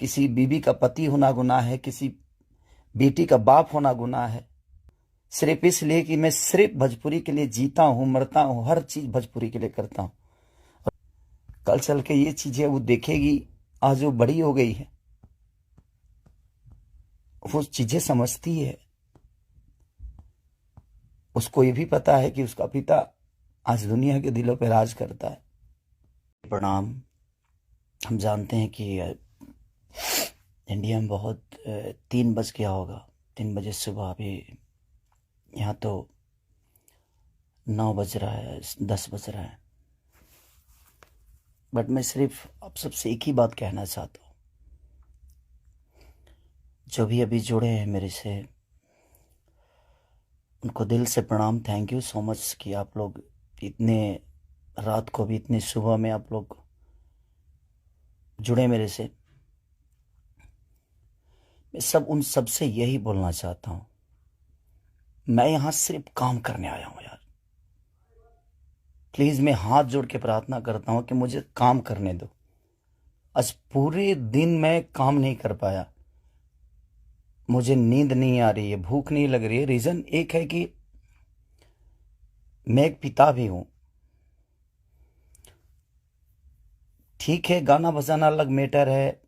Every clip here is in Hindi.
किसी बीवी का पति होना गुनाह है, किसी बेटी का बाप होना गुनाह है, सिर्फ इसलिए कि मैं सिर्फ भोजपुरी के लिए जीता हूं, मरता हूं, हर चीज भोजपुरी के लिए करता हूं। कल चल के ये चीजें वो देखेगी, आज वो बड़ी हो गई है, वो चीजें समझती है। उसको ये भी पता है कि उसका पिता आज दुनिया के दिलों पे राज करता है। प्रणाम। हम जानते हैं कि इंडिया में बहुत 3 बज गया होगा, 3 बजे सुबह। अभी यहाँ तो 9 बज रहा है, 10 बज रहा है। बट मैं सिर्फ आप सबसे एक ही बात कहना चाहता हूँ, जो भी अभी जुड़े हैं मेरे से, उनको दिल से प्रणाम। थैंक यू सो मच कि आप लोग इतने रात को भी, इतने सुबह में आप लोग जुड़े मेरे से। मैं उन सब से यही बोलना चाहता हूँ, मैं यहाँ सिर्फ काम करने आया हूँ यार। प्लीज मैं हाथ जोड़ के प्रार्थना करता हूँ कि मुझे काम करने दो। आज पूरे दिन मैं काम नहीं कर पाया, मुझे नींद नहीं आ रही है, भूख नहीं लग रही है। रीजन एक है कि मैं एक पिता भी हूं। ठीक है, गाना बजाना अलग मैटर है,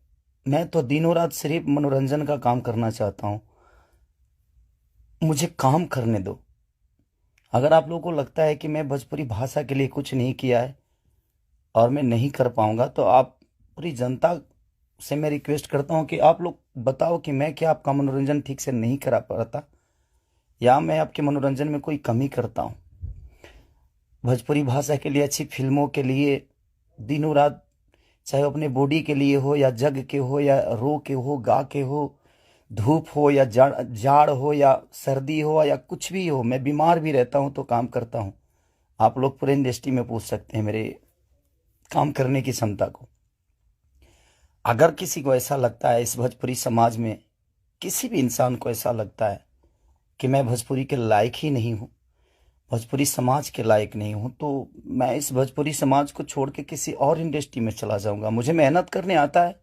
मैं तो दिनों रात सिर्फ मनोरंजन का काम करना चाहता हूं। मुझे काम करने दो। अगर आप लोगों को लगता है कि मैं भोजपुरी भाषा के लिए कुछ नहीं किया है और मैं नहीं कर पाऊंगा, तो आप पूरी जनता से मैं रिक्वेस्ट करता हूं कि आप लोग बताओ कि मैं क्या आपका मनोरंजन ठीक से नहीं करा पाता, या मैं आपके मनोरंजन में कोई कमी करता हूं। भोजपुरी भाषा के लिए, अच्छी फिल्मों के लिए दिनों रात, चाहे अपने बॉडी के लिए हो या जग के हो या रो के हो, गा के हो, धूप हो या जाड़ हो या सर्दी हो या कुछ भी हो, मैं बीमार भी रहता हूं तो काम करता हूं। आप लोग पूरे इंडस्ट्री में पूछ सकते हैं मेरे काम करने की क्षमता को। अगर किसी को ऐसा लगता है, इस भोजपुरी समाज में किसी भी इंसान को ऐसा लगता है कि मैं भोजपुरी के लायक ही नहीं हूं, भोजपुरी समाज के लायक नहीं हूं, तो मैं इस भोजपुरी समाज को छोड़ के किसी और इंडस्ट्री में चला जाऊंगा। मुझे मेहनत करने आता है,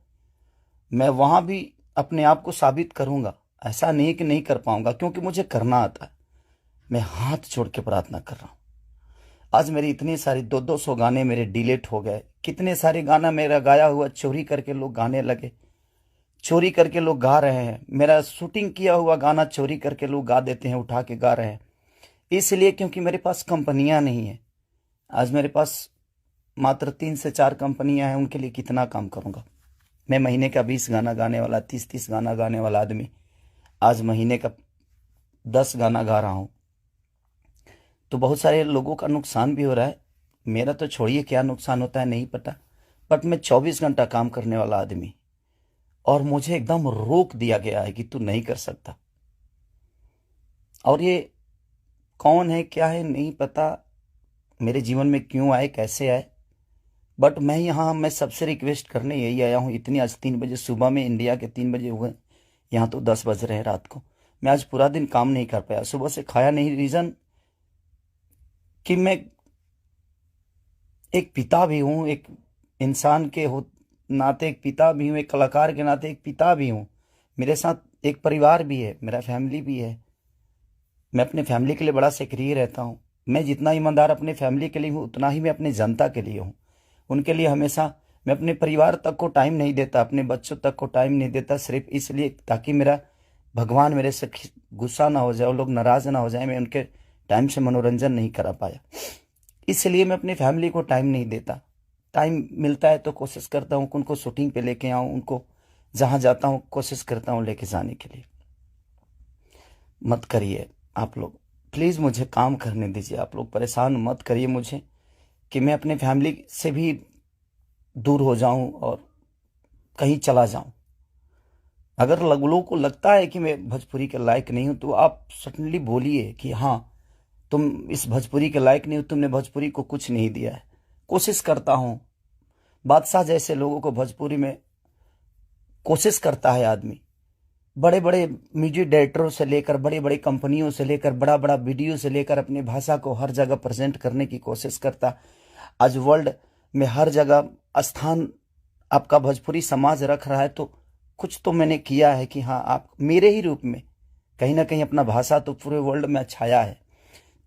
मैं वहां भी अपने आप को साबित करूंगा। ऐसा नहीं कि नहीं कर पाऊंगा, क्योंकि मुझे करना आता है। मैं हाथ जोड़ के प्रार्थना कर रहा हूं। आज मेरी इतनी सारी 200 गाने मेरे डिलीट हो गए। कितने सारे गाना मेरा गाया हुआ चोरी करके लोग गाने लगे, चोरी करके लोग गा रहे हैं। मेरा शूटिंग किया हुआ गाना चोरी करके लोग गा देते हैं, उठा के गा रहे हैं। इसलिए क्योंकि मेरे पास कंपनियां नहीं है। आज मेरे पास मात्र 3 से 4 कंपनियां हैं, उनके लिए कितना काम करूंगा मैं। महीने का 20 गाना गाने वाला, 30 गाना गाने वाला आदमी आज महीने का 10 गाना गा रहा हूं, तो बहुत सारे लोगों का नुकसान भी हो रहा है। मेरा तो छोड़िए क्या नुकसान होता है नहीं पता, बट मैं 24 घंटा काम करने वाला आदमी, और मुझे एकदम रोक दिया गया है कि तू नहीं कर सकता। और ये कौन है, क्या है, नहीं पता, मेरे जीवन में क्यों आए, कैसे आए, बट मैं सबसे रिक्वेस्ट करने यही आया हूं। इतनी आज 3 बजे सुबह में, इंडिया के 3 बजे हुए, यहाँ तो 10 बज रहे हैं रात को। मैं आज पूरा दिन काम नहीं कर पाया, सुबह से खाया नहीं। रीजन कि मैं एक पिता भी हूं, एक इंसान के नाते एक पिता भी हूं, एक कलाकार के नाते एक पिता भी हूं। मेरे साथ एक परिवार भी है, मेरा फैमिली भी है। मैं अपने फैमिली के लिए बड़ा सक्रिय रहता हूं। मैं जितना ईमानदार अपने फैमिली के लिए हूं, उतना ही मैं अपने जनता के लिए हूं। उनके लिए हमेशा मैं अपने परिवार तक को टाइम नहीं देता, अपने बच्चों तक को टाइम नहीं देता, सिर्फ इसलिए ताकि मेरा भगवान मेरे से गुस्सा ना हो जाए, वो लोग नाराज ना हो जाए, मैं उनके टाइम से मनोरंजन नहीं करा पाया। इसलिए मैं अपनी फैमिली को टाइम नहीं देता। टाइम मिलता है तो कोशिश करता हूँ कि उनको शूटिंग पे लेके आऊँ, उनको जहाँ जाता हूँ कोशिश करता हूँ लेके जाने के लिए। मत करिए आप लोग, प्लीज़ मुझे काम करने दीजिए। आप लोग परेशान मत करिए मुझे कि मैं अपने फैमिली से भी दूर हो जाऊं और कहीं चला जाऊं। अगर लोगों को लगता है कि मैं भोजपुरी के लायक नहीं हूं, तो आप सडनली बोलिए कि हाँ, तुम इस भोजपुरी के लायक नहीं हो, तुमने भोजपुरी को कुछ नहीं दिया है। कोशिश करता हूं, बादशाह जैसे लोगों को भोजपुरी में कोशिश करता है आदमी। बड़े बड़े म्यूजिक डायरेक्टरों से लेकर, बड़े बड़े कंपनियों से लेकर, बड़ा बड़ा वीडियो से लेकर अपनी भाषा को हर जगह प्रेजेंट करने की कोशिश करता। आज वर्ल्ड में हर जगह स्थान आपका भोजपुरी समाज रख रहा है, तो कुछ तो मैंने किया है कि हाँ, आप मेरे ही रूप में कहीं ना कहीं अपना भाषा तो पूरे वर्ल्ड में छाया है।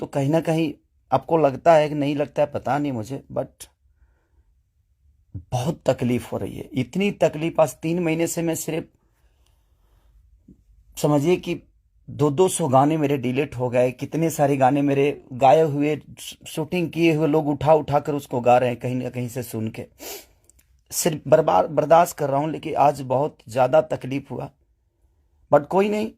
तो कहीं ना कहीं आपको लगता है कि नहीं लगता है, पता नहीं मुझे, बट बहुत तकलीफ हो रही है। इतनी तकलीफ, आज 3 महीने से मैं सिर्फ समझिए कि 200 गाने मेरे डिलीट हो गए। कितने सारे गाने मेरे गाए हुए, शूटिंग किए हुए लोग उठा उठा कर उसको गा रहे हैं कहीं ना कहीं से सुन के। सिर्फ बर्बाद बर्दाश्त कर रहा हूं, लेकिन आज बहुत ज्यादा तकलीफ हुआ। बट कोई नहीं,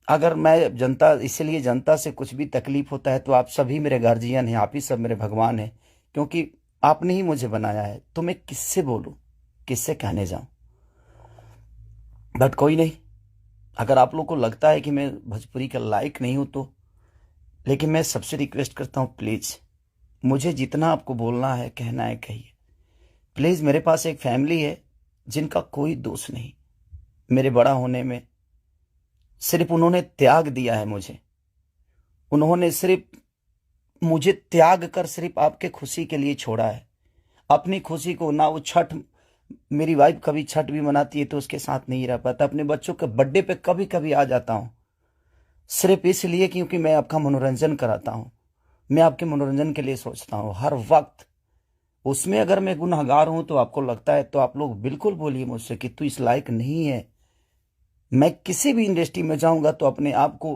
अगर मैं जनता, इसलिए जनता से कुछ भी तकलीफ होता है तो आप सभी मेरे गार्जियन हैं, आप ही सब मेरे भगवान हैं, क्योंकि आपने ही मुझे बनाया है। तो मैं किससे बोलूं, किससे कहने जाऊं। बट कोई नहीं, अगर आप लोग को लगता है कि मैं भोजपुरी का लायक नहीं हूं तो, लेकिन मैं सबसे रिक्वेस्ट करता हूं, प्लीज मुझे जितना आपको बोलना है, कहना है, कहिए प्लीज। मेरे पास एक फैमिली है जिनका कोई दोष नहीं मेरे बड़ा होने में। सिर्फ उन्होंने त्याग दिया है मुझे, उन्होंने सिर्फ मुझे त्याग कर सिर्फ आपके खुशी के लिए छोड़ा है। अपनी खुशी को ना, वो छठ, मेरी वाइफ कभी छठ भी मनाती है तो उसके साथ नहीं रह पाता। अपने बच्चों के बर्थडे पे कभी कभी आ जाता हूं, सिर्फ इसलिए क्योंकि मैं आपका मनोरंजन कराता हूं। मैं आपके मनोरंजन के लिए सोचता हूं हर वक्त। उसमें अगर मैं गुनहगार हूं तो आपको लगता है तो आप लोग बिल्कुल बोलिए मुझसे कि तू इस लायक नहीं है। मैं किसी भी इंडस्ट्री में जाऊंगा तो अपने आप को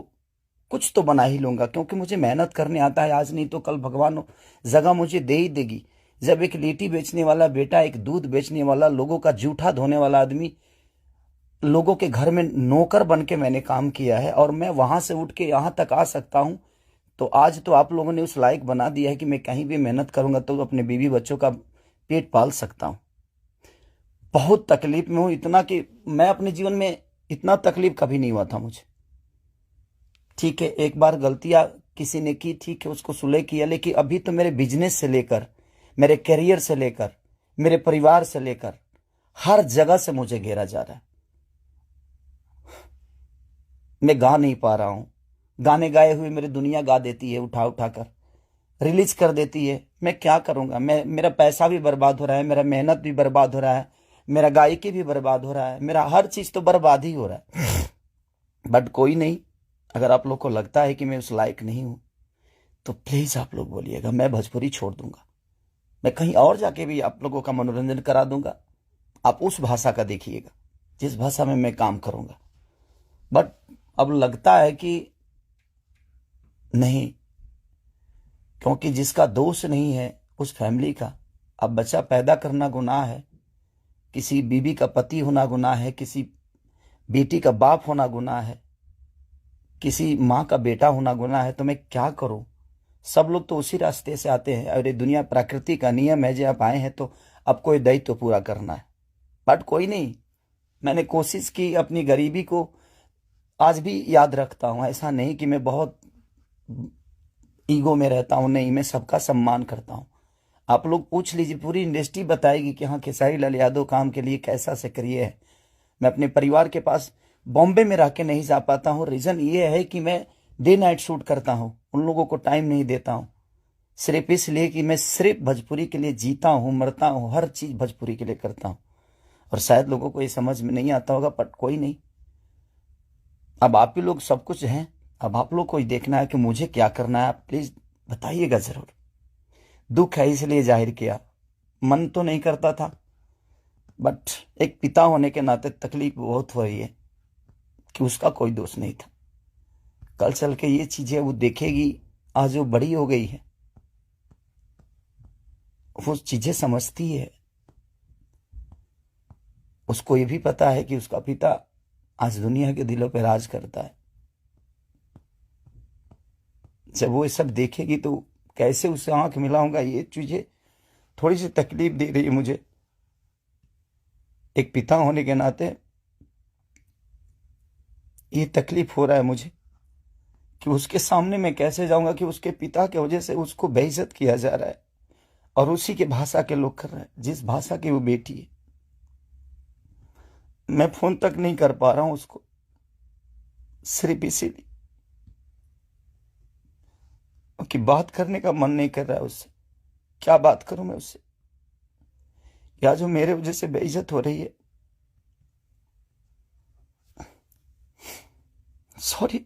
कुछ तो बना ही लूंगा, क्योंकि मुझे मेहनत करने आता है। आज नहीं तो कल भगवान जगह मुझे दे ही देगी। जब एक लिट्टी बेचने वाला बेटा, एक दूध बेचने वाला, लोगों का जूठा धोने वाला आदमी, लोगों के घर में नौकर बन के मैंने काम किया है, और मैं वहां से उठ के यहां तक आ सकता हूं, तो आज तो आप लोगों ने उस लायक बना दिया है कि मैं कहीं भी मेहनत करूंगा तो अपने बीवी बच्चों का पेट पाल सकता हूं। बहुत तकलीफ में हूं, इतना कि मैं अपने जीवन में इतना तकलीफ कभी नहीं हुआ था मुझे। ठीक है, एक बार गलतियां किसी ने की, ठीक है, उसको सुलह किया, लेकिन अभी तो मेरे बिजनेस से लेकर, मेरे करियर से लेकर, मेरे परिवार से लेकर हर जगह से मुझे घेरा जा रहा है। मैं गा नहीं पा रहा हूं। गाने गाए हुए मेरी दुनिया गा देती है, उठा उठा कर रिलीज कर देती है। मैं क्या करूंगा, मेरा पैसा भी बर्बाद हो रहा है, मेरा मेहनत भी बर्बाद हो रहा है, मेरा गायकी भी बर्बाद हो रहा है, मेरा हर चीज तो बर्बाद ही हो रहा है। बट कोई नहीं, अगर आप लोग को लगता है कि मैं उस लायक नहीं हूं तो प्लीज आप लोग बोलिएगा, मैं भोजपुरी छोड़ दूंगा। मैं कहीं और जाके भी आप लोगों का मनोरंजन करा दूंगा। आप उस भाषा का देखिएगा जिस भाषा में मैं काम करूंगा। बट अब लगता है कि नहीं, क्योंकि जिसका दोष नहीं है उस फैमिली का, अब बच्चा पैदा करना गुनाह है, किसी बीबी का पति होना गुनाह है, किसी बेटी का बाप होना गुनाह है, किसी माँ का बेटा होना गुनाह है। तो मैं क्या करूं। सब लोग तो उसी रास्ते से आते हैं, और ये दुनिया प्रकृति का नियम है, जो आप आए हैं तो आपको ये दायित्व तो पूरा करना है। बट कोई नहीं, मैंने कोशिश की, अपनी गरीबी को आज भी याद रखता हूं। ऐसा नहीं कि मैं बहुत ईगो में रहता हूं, नहीं, मैं सबका सम्मान करता हूं। आप लोग पूछ लीजिए, पूरी इंडस्ट्री बताएगी कि हाँ, खेसारी लाल यादव काम के लिए कैसा सक्रिय है। मैं अपने परिवार के पास बॉम्बे में रह के नहीं जा पाता हूँ। रीजन ये है कि मैं डे नाइट शूट करता हूँ, उन लोगों को टाइम नहीं देता हूँ, सिर्फ इसलिए कि मैं सिर्फ भोजपुरी के लिए जीता हूँ, मरता हूँ, हर चीज भोजपुरी के लिए करता हूँ। और शायद लोगों को ये समझ में नहीं आता होगा, बट कोई नहीं, अब आप ही लोग सब कुछ हैं। अब आप लोग को ही देखना है कि मुझे क्या करना है। आप प्लीज बताइएगा जरूर। दुख है इसलिए जाहिर किया, मन तो नहीं करता था, बट एक पिता होने के नाते तकलीफ बहुत हो रही है कि उसका कोई दोष नहीं था। कल चल के ये चीजें वो देखेगी, आज वो बड़ी हो गई है, वो चीजें समझती है। उसको ये भी पता है कि उसका पिता आज दुनिया के दिलों पर राज करता है। जब वो ये सब देखेगी तो कैसे उससे आंख मिलाऊंगा, ये चीजें थोड़ी सी तकलीफ दे रही है मुझे। एक पिता होने के नाते ये तकलीफ हो रहा है मुझे कि उसके सामने मैं कैसे जाऊंगा कि उसके पिता की वजह से उसको बेइज्जत किया जा रहा है, और उसी के भाषा के लोग कर रहे हैं, जिस भाषा की वो बेटी है। मैं फोन तक नहीं कर पा रहा हूं उसको, सिर्फ इसीलिए कि बात करने का मन नहीं कर रहा है उससे। क्या बात करूं मैं उससे, या जो मेरे वजह से बेइज्जत हो रही है। सॉरी।